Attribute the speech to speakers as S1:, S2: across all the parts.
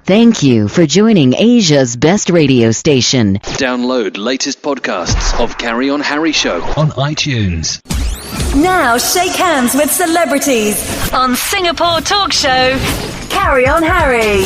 S1: Thank you for joining Asia's best radio station.
S2: Download latest podcasts of Carry On Harry Show on iTunes.
S3: Now shake hands with celebrities on Singapore talk show Carry On Harry.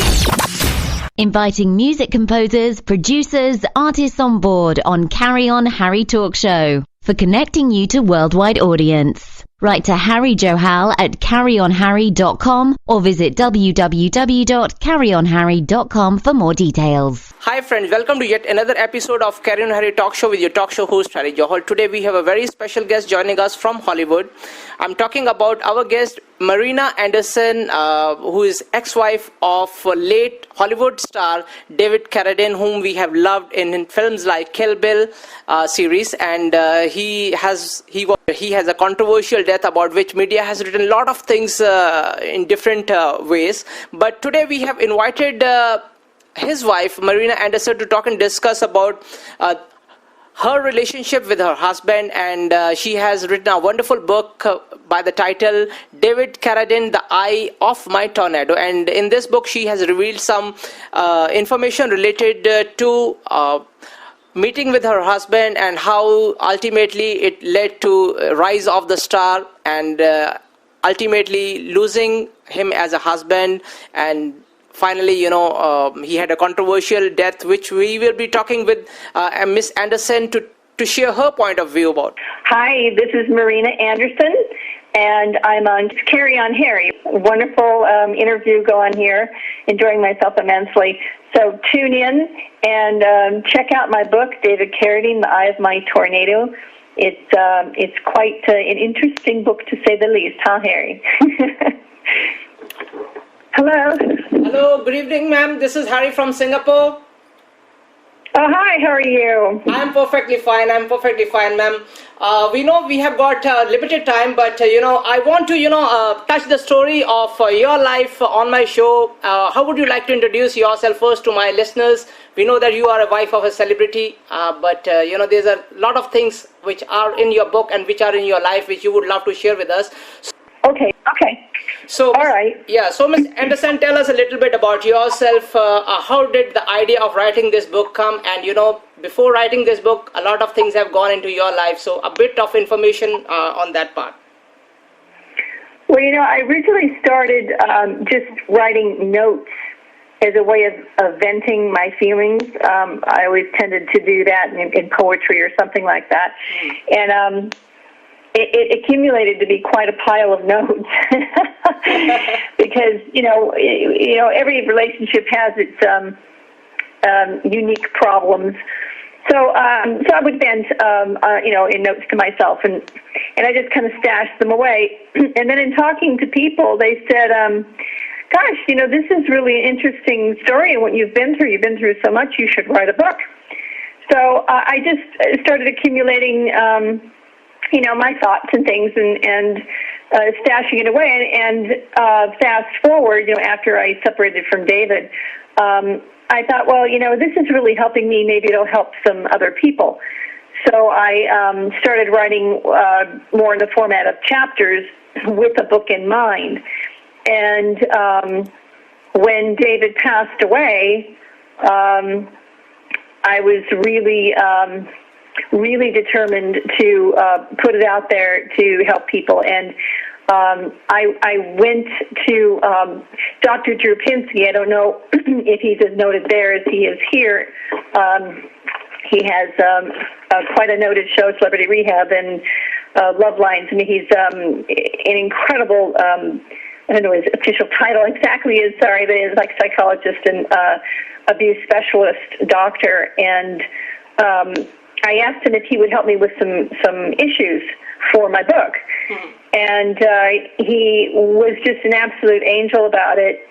S1: Inviting music composers, producers, artists on board on Carry On Harry Talk Show for connecting you to worldwide audience. Write to Harry Johal at carryonharry.com or visit www.carryonharry.com for more details.
S4: Hi friends, welcome to yet another episode of Carry On Harry Talk Show with your talk show host Harry Johal. Today we have a very special guest joining us from Hollywood. I'm talking about our guest Marina Anderson, who is ex-wife of late Hollywood star David Carradine, whom we have loved in films like Kill Bill series, and he has a controversial death about which media has written a lot of things in different ways. But today we have invited his wife Marina Anderson to talk and discuss about her relationship with her husband, and she has written a wonderful book by the title David Carradine, The Eye of My Tornado. And in this book she has revealed some information related to meeting with her husband and how ultimately it led to rise of the star and ultimately losing him as a husband, and finally, he had a controversial death, which we will be talking with Miss Anderson to share her point of view about.
S5: Hi, this is Marina Anderson, and I'm on Carry On Harry. Wonderful interview going here. Enjoying myself immensely. So tune in and check out my book, David Carradine, The Eye of My Tornado. It's quite an interesting book, to say the least, huh, Harry? Hello.
S4: Hello, good evening, ma'am. This is Harry from Singapore.
S5: Oh, hi, how are you?
S4: I'm perfectly fine, ma'am. We know we have got limited time, but, I want to, touch the story of your life on my show. How would you like to introduce yourself first to my listeners? We know that you are a wife of a celebrity, but, there's a lot of things which are in your book and which are in your life which you would love to share with us.
S5: Okay.
S4: So,
S5: all right.
S4: Yeah, so Ms. Anderson, tell us a little bit about yourself. How did the idea of writing this book come? And, before writing this book, a lot of things have gone into your life. So a bit of information on that part.
S5: Well, I originally started just writing notes as a way of venting my feelings. I always tended to do that in poetry or something like that. And it accumulated to be quite a pile of notes because every relationship has its unique problems. So I would vent in notes to myself, and I just kind of stashed them away. And then in talking to people, they said, "Gosh, this is really an interesting story, and what you've been through. You've been through so much. You should write a book." So I just started accumulating. My thoughts and things, and stashing it away. And fast forward, after I separated from David, I thought, well, this is really helping me. Maybe it'll help some other people. So I started writing more in the format of chapters with a book in mind. And when David passed away, I was really determined to put it out there to help people. And I went to Dr. Drew Pinsky. I don't know if he's as noted there as he is here. He has quite a noted show, Celebrity Rehab and Love Lines. I mean, he's an incredible, I don't know his official title exactly is, sorry, but he's like psychologist and abuse specialist doctor. And I asked him if he would help me with some issues for my book. And he was just an absolute angel about it.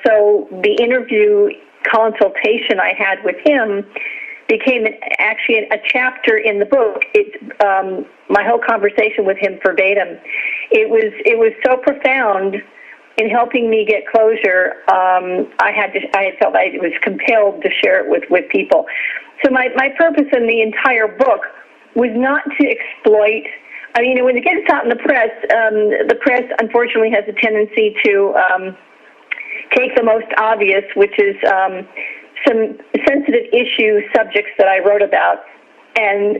S5: So the interview consultation I had with him became actually a chapter in the book. My whole conversation with him verbatim. It was so profound in helping me get closure. I had felt I was compelled to share it with people. So my purpose in the entire book was not to exploit. I mean, when it gets out in the press unfortunately has a tendency to take the most obvious, which is some sensitive issue subjects that I wrote about, and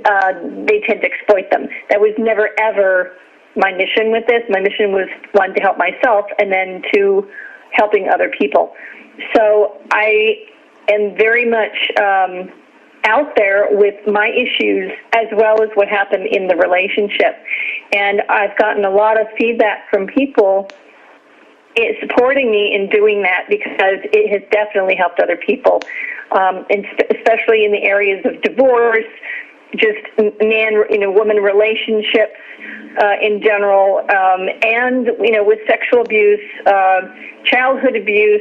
S5: they tend to exploit them. That was never, ever my mission with this. My mission was, one, to help myself, and then two, helping other people. So I am very much out there with my issues as well as what happened in the relationship. And I've gotten a lot of feedback from people supporting me in doing that, because it has definitely helped other people, and especially in the areas of divorce, just man-woman relationships in general, and with sexual abuse, childhood abuse,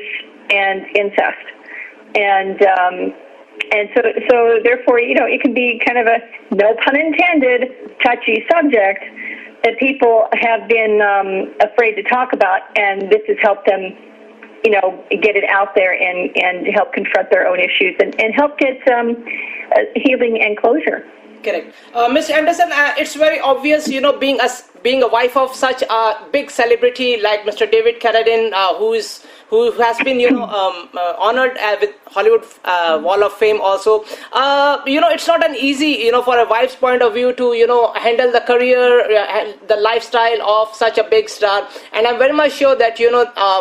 S5: and incest, and so therefore, it can be kind of a, no pun intended, touchy subject that people have been afraid to talk about, and this has helped them, get it out there and help confront their own issues and help get healing and closure.
S4: Correct. Ms. Anderson, it's very obvious, being a wife of such a big celebrity like Mr. David Carradine, who has been, honored with Hollywood Wall of Fame also. It's not an easy, for a wife's point of view to, handle the career, the lifestyle of such a big star. And I'm very much sure that,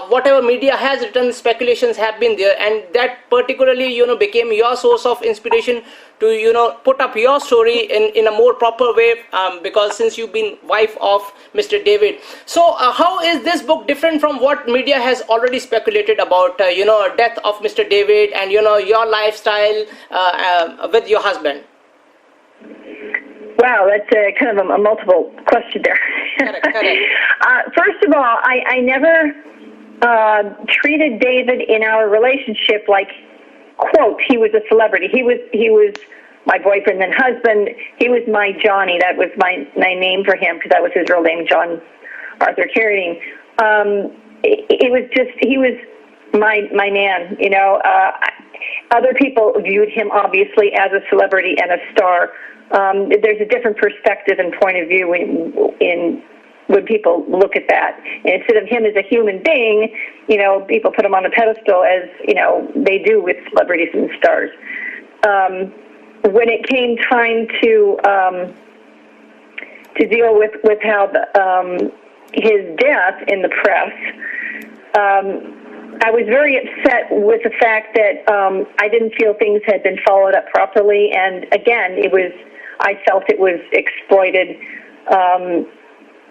S4: whatever media has written, speculations have been there, and that particularly, became your source of inspiration to, put up your story in a more proper way, because since you've been wife of Mr. David. So how is this book different from what media has already speculated about, death of Mr. David and, your lifestyle with your husband?
S5: Wow, that's kind of a multiple question there.
S4: Correct.
S5: First of all, I never treated David in our relationship like, quote, he was a celebrity. He was my boyfriend and husband. He was my Johnny. That was my name for him, because that was his real name, John Arthur Carradine. It was just, he was my man. Other people viewed him obviously as a celebrity and a star. There's a different perspective and point of view when people look at that. And instead of him as a human being, people put him on a pedestal, as they do with celebrities and stars. When it came time to deal with how his death in the press, I was very upset with the fact that I didn't feel things had been followed up properly, and again, I felt it was exploited.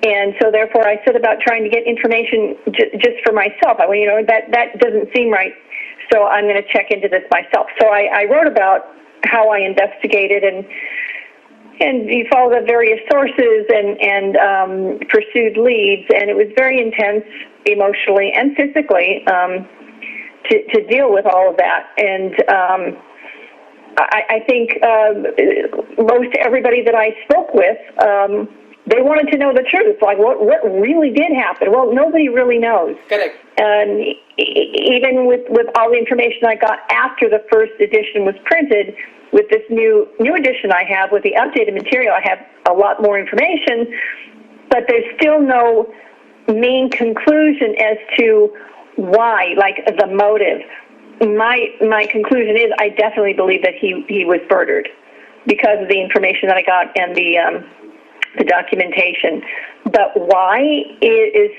S5: And so therefore I set about trying to get information just for myself. That doesn't seem right, so I'm going to check into this myself. So I wrote about how I investigated and you follow the various sources and pursued leads, and it was very intense emotionally and physically to deal with all of that. And I think most everybody that I spoke with, they wanted to know the truth, like what really did happen. Well, nobody really knows.
S4: Correct.
S5: And even with all the information I got after the first edition was printed, with this new edition I have, with the updated material, I have a lot more information, but there's still no main conclusion as to why, like the motive. My conclusion is I definitely believe that he was murdered because of the information that I got and the documentation. But why is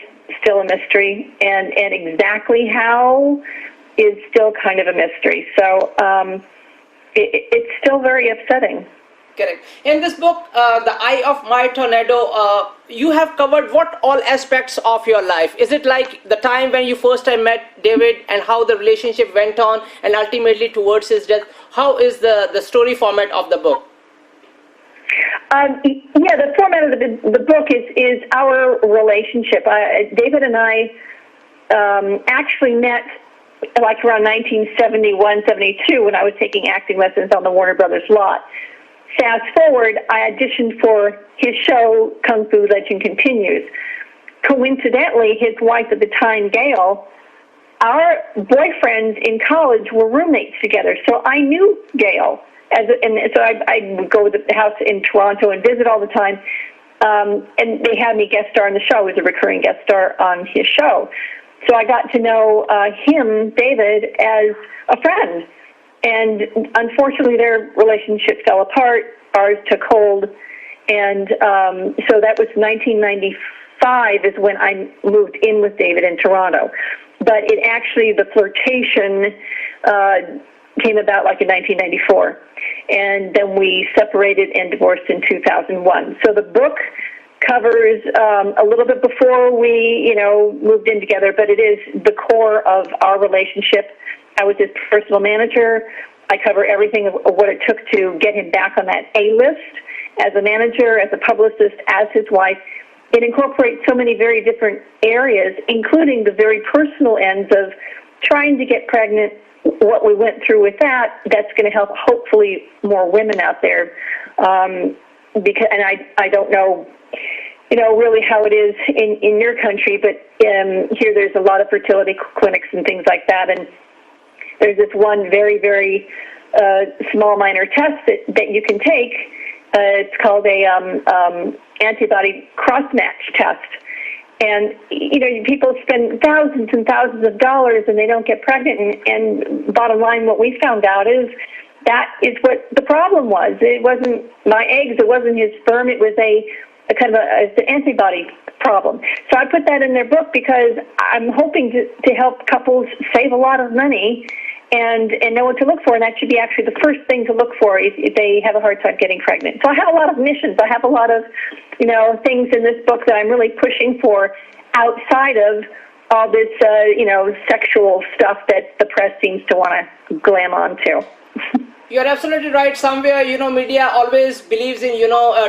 S5: still a mystery, and exactly how is still kind of a mystery. So it's still very upsetting.
S4: Correct. In this book, The Eye of My Tornado, you have covered what all aspects of your life? Is it like the time when you first time met David and how the relationship went on and ultimately towards his death? How is the story format of the book?
S5: Yeah, the format of the book is our relationship. David and I actually met like around 1971, 72 when I was taking acting lessons on the Warner Brothers lot. Fast forward, I auditioned for his show, Kung Fu Legend Continues. Coincidentally, his wife at the time, Gail, our boyfriends in college were roommates together, so I knew Gail. And so I would go to the house in Toronto and visit all the time, and they had me guest star on the show. I was a recurring guest star on his show. So I got to know him, David, as a friend. And unfortunately, their relationship fell apart. Ours took hold. And so that was 1995 is when I moved in with David in Toronto. But it actually, the flirtation came about like in 1994. And then we separated and divorced in 2001. So the book covers a little bit before we, moved in together, but it is the core of our relationship. I was his personal manager. I cover everything of what it took to get him back on that A-list as a manager, as a publicist, as his wife. It incorporates so many very different areas, including the very personal ends of trying to get pregnant, what we went through with that. That's going to help, hopefully, more women out there. Because, and I don't know, really how it is in your country, but here there's a lot of fertility clinics and things like that. And there's this one very, very small minor test that you can take. It's called a antibody cross-match test. And, people spend thousands and thousands of dollars and they don't get pregnant. And bottom line, what we found out is that is what the problem was. It wasn't my eggs. It wasn't his sperm. It was a kind of an antibody problem. So I put that in their book because I'm hoping to help couples save a lot of money and know what to look for. And that should be actually the first thing to look for if they have a hard time getting pregnant. So I have a lot of missions. I have a lot of, things in this book that I'm really pushing for outside of all this, sexual stuff that the press seems to want to glam onto.
S4: You're absolutely right. Somewhere, media always believes in,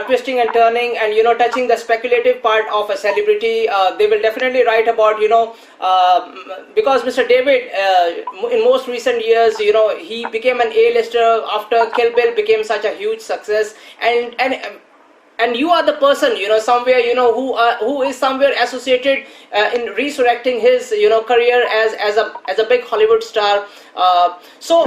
S4: twisting and turning and, touching the speculative part of a celebrity. They will definitely write about, because Mr. David, in most recent years, he became an A-lister after Kill Bill became such a huge success. And you are the person, somewhere, who is somewhere associated in resurrecting his, career as a big Hollywood star. So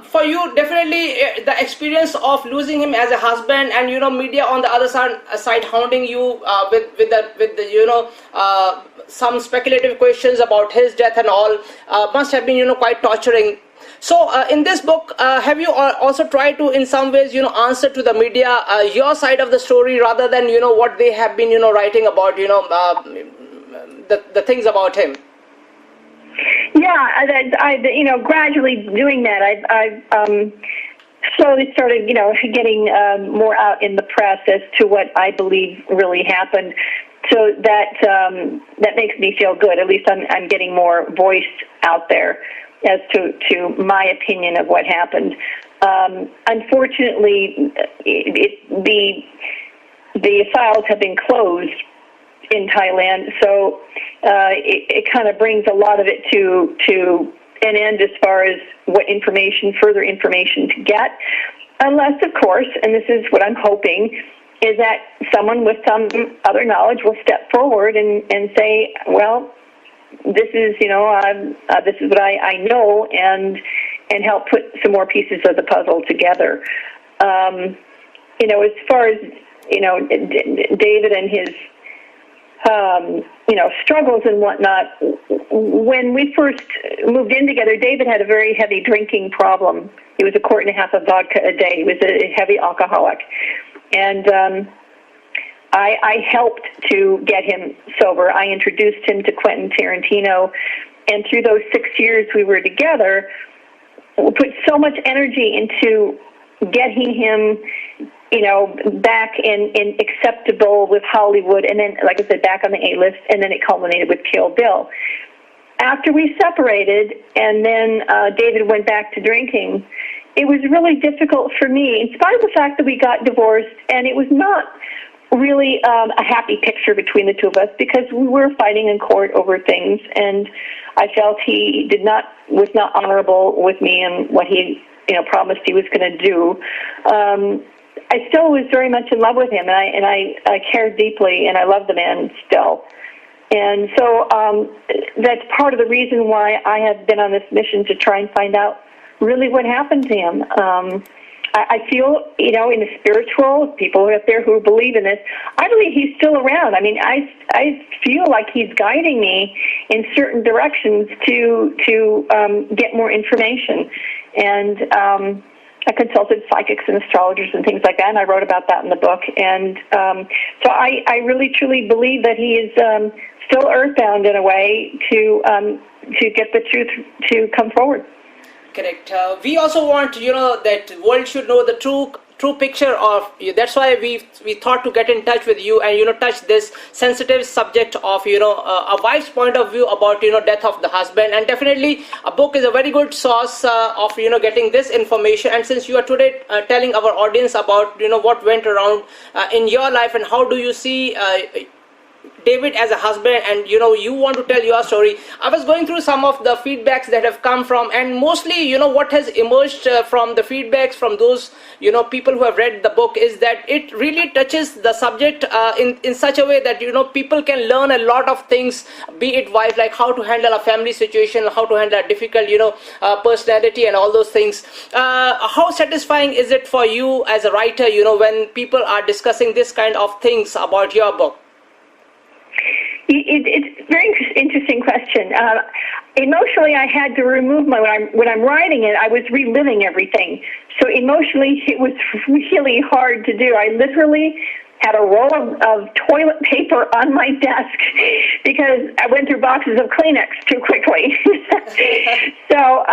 S4: for you, definitely the experience of losing him as a husband and, media on the other side hounding you with the some speculative questions about his death and all must have been, quite torturing. So in this book, have you also tried to, in some ways, answer to the media your side of the story rather than, what they have been, writing about, the things about him?
S5: Yeah, I gradually doing that. I've slowly started, getting more out in the press as to what I believe really happened. So that makes me feel good. At least I'm getting more voice out there as to my opinion of what happened. Unfortunately, the files have been closed in Thailand, so it kind of brings a lot of it to an end as far as what further information to get, unless, of course, and this is what I'm hoping, is that someone with some other knowledge will step forward and say, well, this is, this is what I know, and help put some more pieces of the puzzle together. As far as, David and his, struggles and whatnot, when we first moved in together, David had a very heavy drinking problem. He was 1.5 quarts of vodka a day. He was a heavy alcoholic. And I helped to get him sober. I introduced him to Quentin Tarantino, and through those 6 years we were together, we put so much energy into getting him, back and acceptable with Hollywood, and then, like I said, back on the A-list, and then it culminated with Kill Bill. After we separated, and then David went back to drinking, it was really difficult for me, in spite of the fact that we got divorced, and it was not really a happy picture between the two of us because we were fighting in court over things, and I felt he was not honorable with me and what he promised he was going to do. I still was very much in love with him, and I cared deeply, and I love the man still. And so that's part of the reason why I have been on this mission to try and find out really what happened to him. I feel, in the spiritual, people out there who believe in this, I believe he's still around. I mean, I feel like he's guiding me in certain directions to get more information. And I consulted psychics and astrologers and things like that, and I wrote about that in the book. And so I really, truly believe that he is still earthbound in a way to get the truth to come forward.
S4: Correct. We also want, that the world should know the true picture of you. That's why we thought to get in touch with you and touch this sensitive subject of a wife's point of view about death of the husband. And definitely a book is a very good source of getting this information. And since you are today telling our audience about what went around in your life and how do you see David as a husband, and you want to tell your story. I was going through some of the feedbacks that have come from, and mostly what has emerged from the feedbacks from those people who have read the book is that it really touches the subject in such a way that people can learn a lot of things, be it wife, like how to handle a family situation, how to handle a difficult personality and all those things. How satisfying is it for you as a writer when people are discussing this kind of things about your book?
S5: It's a very interesting question. Emotionally, I had to remove when I'm writing it, I was reliving everything. So emotionally, it was really hard to do. I literally had a roll of toilet paper on my desk because I went through boxes of Kleenex too quickly. So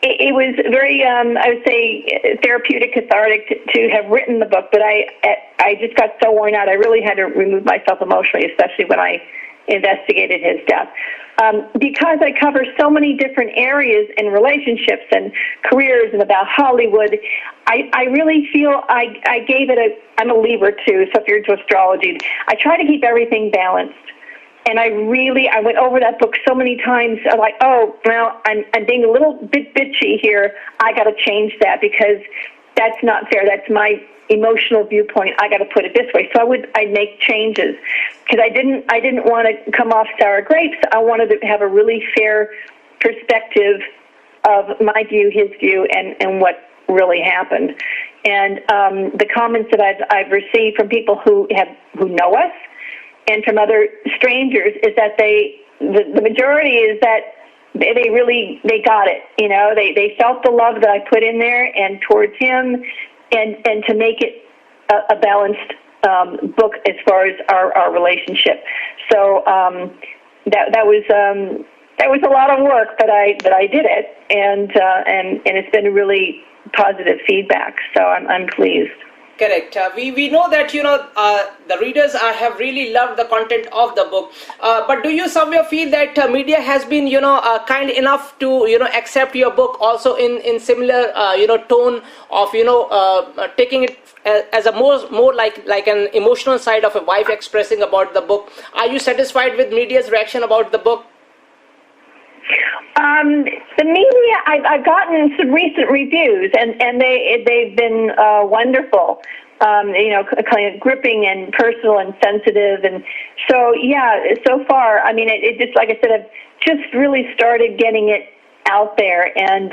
S5: it was very, I would say, therapeutic, cathartic to have written the book, but I just got so worn out. I really had to remove myself emotionally, especially when I investigated his death. Because I cover so many different areas in relationships and careers and about Hollywood, I really feel I gave it I'm a Libra too, so if you're into astrology, I try to keep everything balanced. And I went over that book so many times. I'm like, oh, well, I'm being a little bit bitchy here. I got to change that because that's not fair. That's my emotional viewpoint. I got to put it this way. So I'd make changes because I didn't want to come off sour grapes. I wanted to have a really fair perspective of my view, his view, and what really happened. And the comments that I've received from people who know us, and from other strangers, is that the majority is that they got it. They felt the love that I put in there and towards him, and to make it a balanced book as far as our relationship. So that was a lot of work, but I did it, and it's been really positive feedback. So I'm pleased.
S4: Correct. We know that the readers have really loved the content of the book. But do you somewhere feel that media has been kind enough to accept your book also in similar tone of taking it as a more like an emotional side of a wife expressing about the book? Are you satisfied with media's reaction about the book?
S5: The media, I've gotten some recent reviews, and they've been wonderful. Kind of gripping and personal and sensitive, and so so far, I mean, it just, like I said, I've just really started getting it out there, and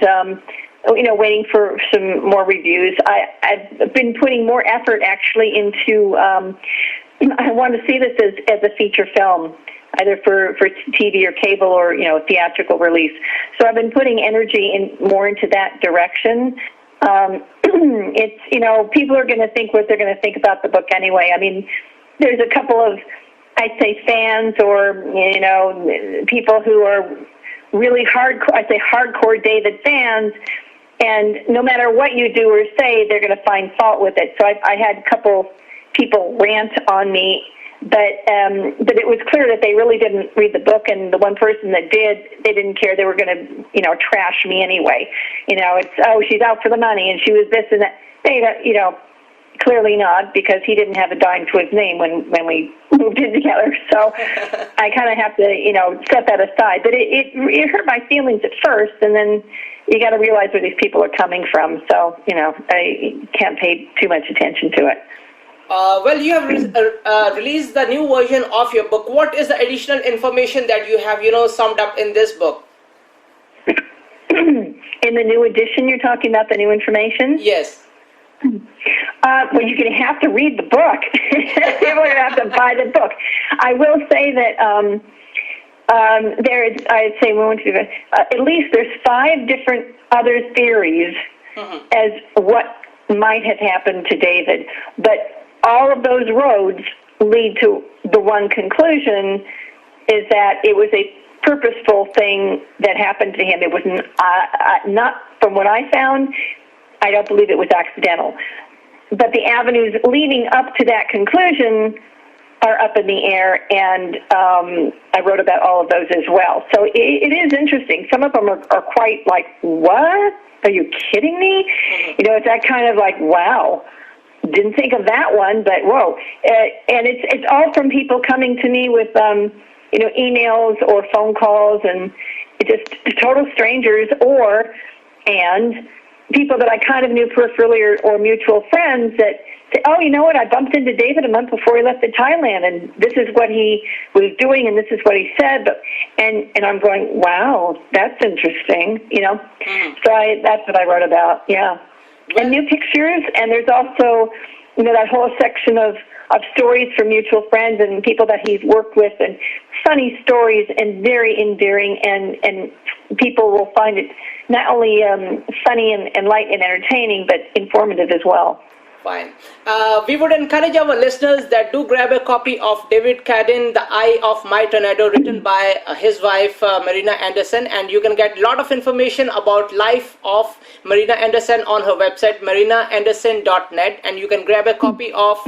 S5: waiting for some more reviews. I've been putting more effort actually into. I want to see this as a feature film, either for TV or cable or theatrical release. So I've been putting energy more into that direction. It's people are going to think what they're going to think about the book anyway. I mean, there's a couple of, I'd say, fans or people who are really hardcore. I'd say hardcore David fans, and no matter what you do or say, they're going to find fault with it. So I had a couple people rant on me. But it was clear that they really didn't read the book, and the one person that did, they didn't care. They were going to, trash me anyway. It's, she's out for the money, and she was this and that. They, clearly not, because he didn't have a dime to his name when we moved in together. So I kind of have to, set that aside. But it hurt my feelings at first, and then you got to realize where these people are coming from. So, I can't pay too much attention to it.
S4: Well, you have released the new version of your book. What is the additional information that you have, summed up in this book?
S5: In the new edition, you're talking about the new information?
S4: Yes.
S5: Well, you're going to have to read the book. You're going to have to buy the book. I will say that I'd say at least there's 5 different other theories as what might have happened to David, but all of those roads lead to the one conclusion, is that it was a purposeful thing that happened to him. It was not, from what I found, I don't believe it was accidental. But the avenues leading up to that conclusion are up in the air, and I wrote about all of those as well. So it is interesting. Some of them are quite like, what? Are you kidding me? You know, it's that kind of like, wow, didn't think of that one, but whoa. And it's all from people coming to me with, emails or phone calls, and just total strangers, and people that I kind of knew peripherally or mutual friends that say, oh, you know what, I bumped into David a month before he left to Thailand, and this is what he was doing, and this is what he said. And I'm going, wow, that's interesting, So that's what I wrote about, yeah. And new pictures, and there's also, that whole section of stories from mutual friends and people that he's worked with, and funny stories, and very endearing, and people will find it not only funny and light and entertaining, but informative as well.
S4: Fine. We would encourage our listeners that do grab a copy of David Carradine, The Eye of My Tornado, written by his wife, Marina Anderson, and you can get a lot of information about life of Marina Anderson on her website, marinaanderson.net, and you can grab a copy of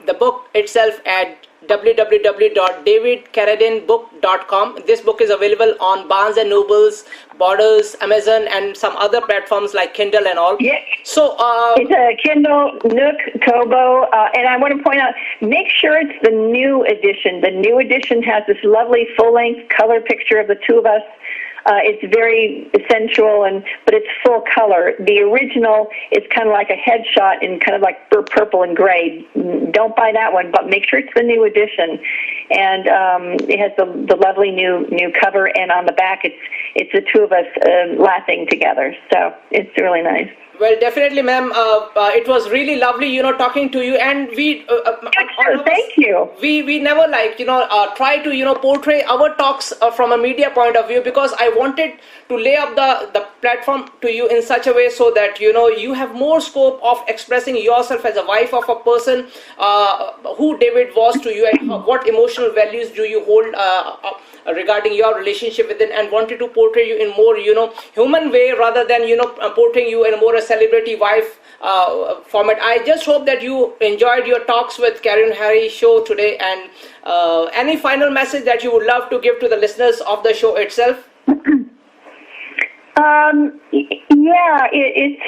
S4: the book itself at www.davidcarradinebook.com. This book is available on Barnes & Nobles, Borders, Amazon, and some other platforms like Kindle and all.
S5: Yeah.
S4: So
S5: it's a Kindle, Nook, Kobo, and I want to point out, make sure it's the new edition. The new edition has this lovely full-length color picture of the two of us. It's very sensual, but it's full color. The original is kind of like a headshot in kind of like purple and gray. Don't buy that one, but make sure it's the new edition. And it has the lovely new cover, and on the back it's the two of us laughing together. So it's really nice.
S4: Well, definitely, ma'am. It was really lovely, talking to you. And we,
S5: thank you.
S4: We never try to, portray our talks from a media point of view, because I wanted to lay up the platform to you in such a way so that, you have more scope of expressing yourself as a wife of a person, who David was to you, and what emotional values do you hold regarding your relationship with him, and wanted to portray you in more, human way, rather than, portraying you in a more celebrity wife format. I just hope that you enjoyed your talks with Carry On Harry show today, and any final message that you would love to give to the listeners of the show itself?
S5: It's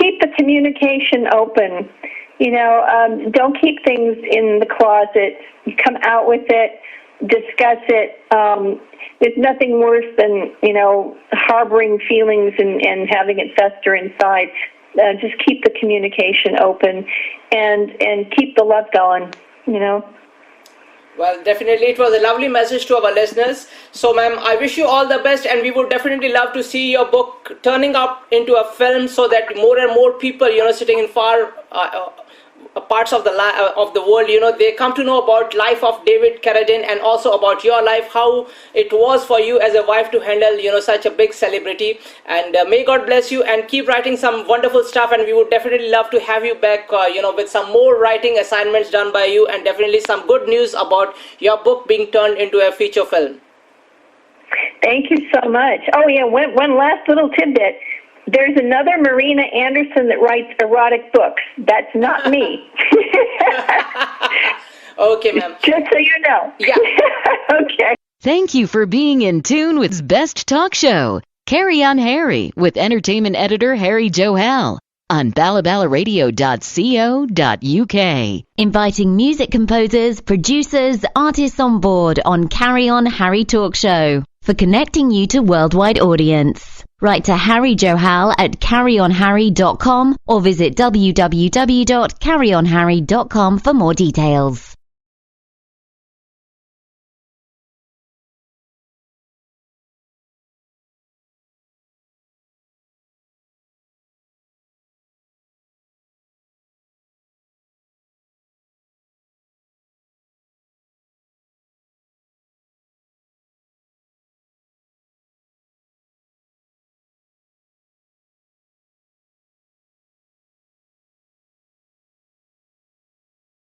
S5: keep the communication open. Don't keep things in the closet. Come out with it. Discuss it. There's nothing worse than, harboring feelings and having it fester inside. Just keep the communication open and keep the love going,
S4: Well, definitely, it was a lovely message to our listeners. So, ma'am, I wish you all the best, and we would definitely love to see your book turning up into a film, so that more and more people, sitting in far parts of the world, they come to know about life of David Carradine, and also about your life, how it was for you as a wife to handle, such a big celebrity. And may God bless you, and keep writing some wonderful stuff. And we would definitely love to have you back, with some more writing assignments done by you, and definitely some good news about your book being turned into a feature film.
S5: Thank you so much. Oh yeah, one last little tidbit. There's another Marina Anderson that writes erotic books. That's not me.
S4: Okay, ma'am.
S5: Just so you know.
S4: Yeah.
S5: Okay.
S1: Thank you for being in tune with Best Talk Show. Carry On Harry with entertainment editor Harry Johal on balaballaradio.co.uk. Inviting music composers, producers, artists on board on Carry On Harry Talk Show for connecting you to worldwide audience. Write to Harry Johal at carryonharry.com or visit www.carryonharry.com for more details.